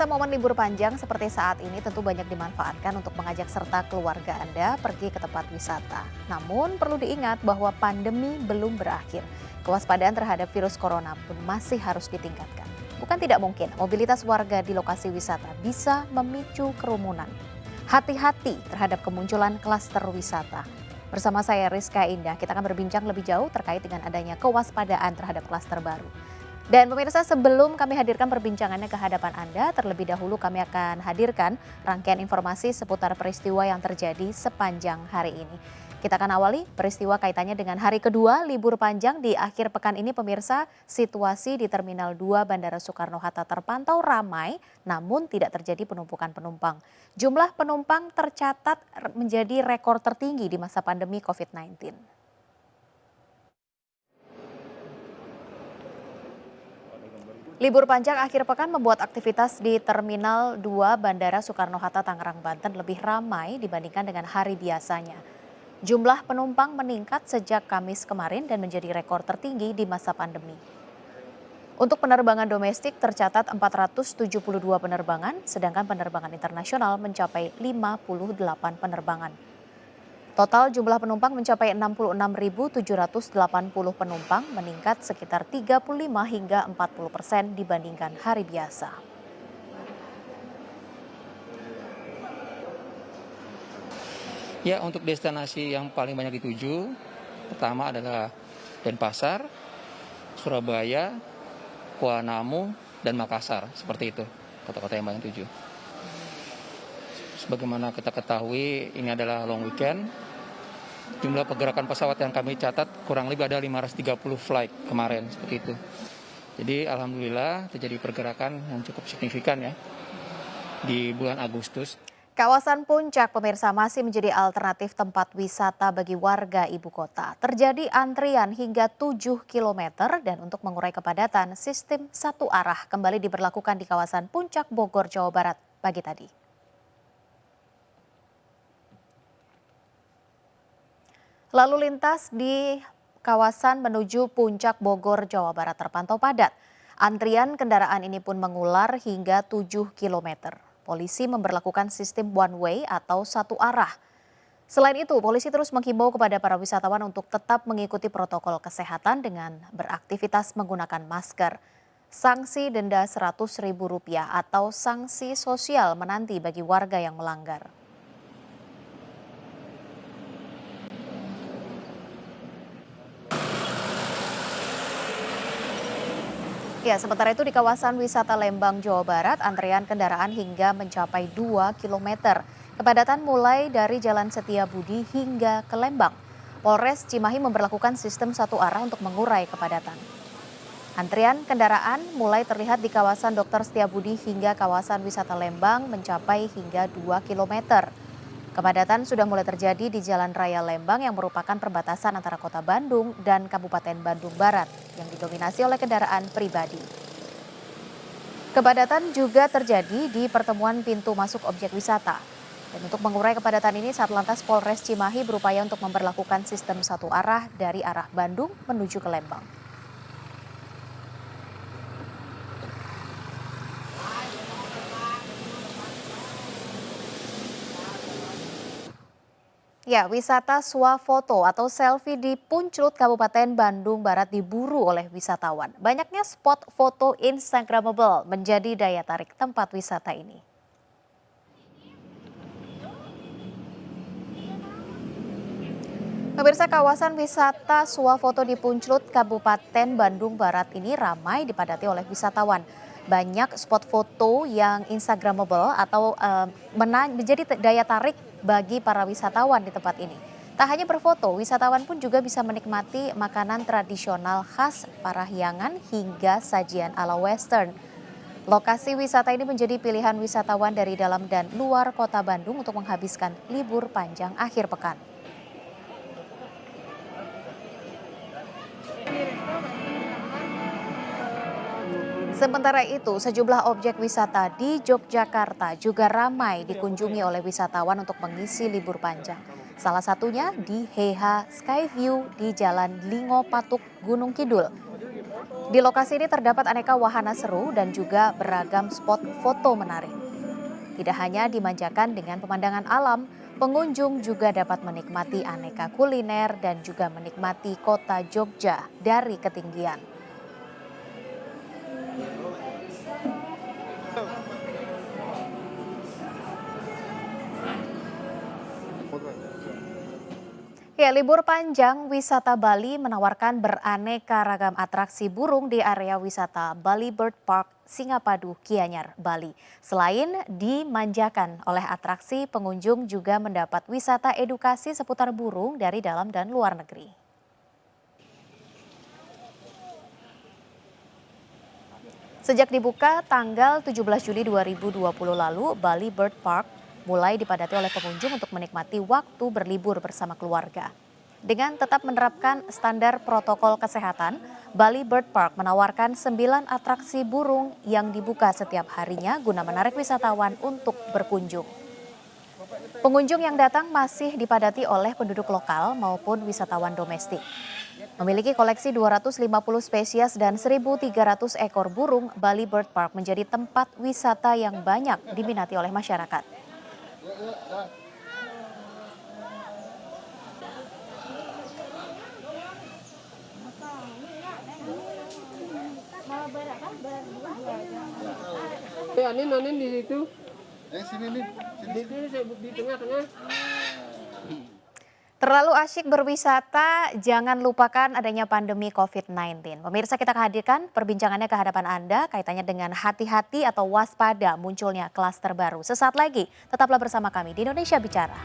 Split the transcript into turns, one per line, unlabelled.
Pemirsa, momen libur panjang seperti saat ini tentu banyak dimanfaatkan untuk mengajak serta keluarga Anda pergi ke tempat wisata. Namun perlu diingat bahwa pandemi belum berakhir. Kewaspadaan terhadap virus corona pun masih harus ditingkatkan. Bukan tidak mungkin mobilitas warga di lokasi wisata bisa memicu kerumunan. Hati-hati terhadap kemunculan klaster wisata. Bersama saya Rizka Indah, kita akan berbincang lebih jauh terkait dengan adanya kewaspadaan terhadap klaster baru. Dan pemirsa, sebelum kami hadirkan perbincangannya ke hadapan Anda, terlebih dahulu kami akan hadirkan rangkaian informasi seputar peristiwa yang terjadi sepanjang hari ini. Kita akan awali peristiwa kaitannya dengan hari kedua libur panjang di akhir pekan ini. Pemirsa, situasi di Terminal 2 Bandara Soekarno-Hatta terpantau ramai namun tidak terjadi penumpukan penumpang. Jumlah penumpang tercatat menjadi rekor tertinggi di masa pandemi COVID-19. Libur panjang akhir pekan membuat aktivitas di Terminal 2 Bandara Soekarno-Hatta Tangerang, Banten lebih ramai dibandingkan dengan hari biasanya. Jumlah penumpang meningkat sejak Kamis kemarin dan menjadi rekor tertinggi di masa pandemi. Untuk penerbangan domestik tercatat 472 penerbangan, sedangkan penerbangan internasional mencapai 58 penerbangan. Total jumlah penumpang mencapai 66.780 penumpang, meningkat sekitar 35 hingga 40% dibandingkan hari biasa.
Ya, untuk destinasi yang paling banyak dituju, pertama adalah Denpasar, Surabaya, Kuala Namu, dan Makassar. Seperti itu, kota-kota yang banyak dituju. Sebagaimana kita ketahui, ini adalah long weekend. Jumlah pergerakan pesawat yang kami catat kurang lebih ada 530 flight kemarin, seperti itu. Jadi alhamdulillah terjadi pergerakan yang cukup signifikan ya di bulan Agustus.
Kawasan Puncak, pemirsa, masih menjadi alternatif tempat wisata bagi warga ibu kota. Terjadi antrian hingga 7 km dan untuk mengurai kepadatan, sistem satu arah kembali diberlakukan di kawasan Puncak Bogor, Jawa Barat pagi tadi. Lalu lintas di kawasan menuju Puncak Bogor, Jawa Barat terpantau padat. Antrian kendaraan ini pun mengular hingga 7 km. Polisi memberlakukan sistem one way atau satu arah. Selain itu, polisi terus menghimbau kepada para wisatawan untuk tetap mengikuti protokol kesehatan dengan beraktivitas menggunakan masker. Sanksi denda Rp100.000 atau sanksi sosial menanti bagi warga yang melanggar. Ya, sementara itu di kawasan wisata Lembang, Jawa Barat, antrean kendaraan hingga mencapai 2 km. Kepadatan mulai dari Jalan Setiabudi hingga ke Lembang. Polres Cimahi memberlakukan sistem satu arah untuk mengurai kepadatan. Antrian kendaraan mulai terlihat di kawasan Dr. Setiabudi hingga kawasan wisata Lembang mencapai hingga 2 km. Kepadatan sudah mulai terjadi di Jalan Raya Lembang yang merupakan perbatasan antara Kota Bandung dan Kabupaten Bandung Barat yang didominasi oleh kendaraan pribadi. Kepadatan juga terjadi di pertemuan pintu masuk objek wisata. Dan untuk mengurai kepadatan ini, Satlantas Polres Cimahi berupaya untuk memberlakukan sistem satu arah dari arah Bandung menuju ke Lembang. Ya, wisata swafoto atau selfie di Punclut, Kabupaten Bandung Barat diburu oleh wisatawan. Banyaknya spot foto Instagramable menjadi daya tarik tempat wisata ini. Pemirsa, kawasan wisata swafoto di Punclut, Kabupaten Bandung Barat ini ramai dipadati oleh wisatawan. Banyak spot foto yang Instagramable atau menjadi daya tarik bagi para wisatawan di tempat ini. Tak hanya berfoto, wisatawan pun juga bisa menikmati makanan tradisional khas Parahyangan hingga sajian ala western. Lokasi wisata ini menjadi pilihan wisatawan dari dalam dan luar kota Bandung untuk menghabiskan libur panjang akhir pekan. Sementara itu, sejumlah objek wisata di Yogyakarta juga ramai dikunjungi oleh wisatawan untuk mengisi libur panjang. Salah satunya di Heha Skyview di Jalan Lingo Patuk, Gunung Kidul. Di lokasi ini terdapat aneka wahana seru dan juga beragam spot foto menarik. Tidak hanya dimanjakan dengan pemandangan alam, pengunjung juga dapat menikmati aneka kuliner dan juga menikmati kota Jogja dari ketinggian. Ya, libur panjang wisata Bali menawarkan beraneka ragam atraksi burung di area wisata Bali Bird Park, Singapadu, Gianyar, Bali. Selain dimanjakan oleh atraksi, pengunjung juga mendapat wisata edukasi seputar burung dari dalam dan luar negeri. Sejak dibuka tanggal 17 Juli 2020 lalu, Bali Bird Park mulai dipadati oleh pengunjung untuk menikmati waktu berlibur bersama keluarga. Dengan tetap menerapkan standar protokol kesehatan, Bali Bird Park menawarkan 9 atraksi burung yang dibuka setiap harinya guna menarik wisatawan untuk berkunjung. Pengunjung yang datang masih dipadati oleh penduduk lokal maupun wisatawan domestik. Memiliki koleksi 250 spesies dan 1.300 ekor burung, Bali Bird Park menjadi tempat wisata yang banyak diminati oleh masyarakat.
Anin di situ.
Sini nih.
Di tengah-tengah.
Terlalu asyik berwisata, jangan lupakan adanya pandemi COVID-19. Pemirsa, kita hadirkan perbincangannya ke hadapan Anda kaitannya dengan hati-hati atau waspada munculnya klaster baru. Sesaat lagi, tetaplah bersama kami di Indonesia Bicara.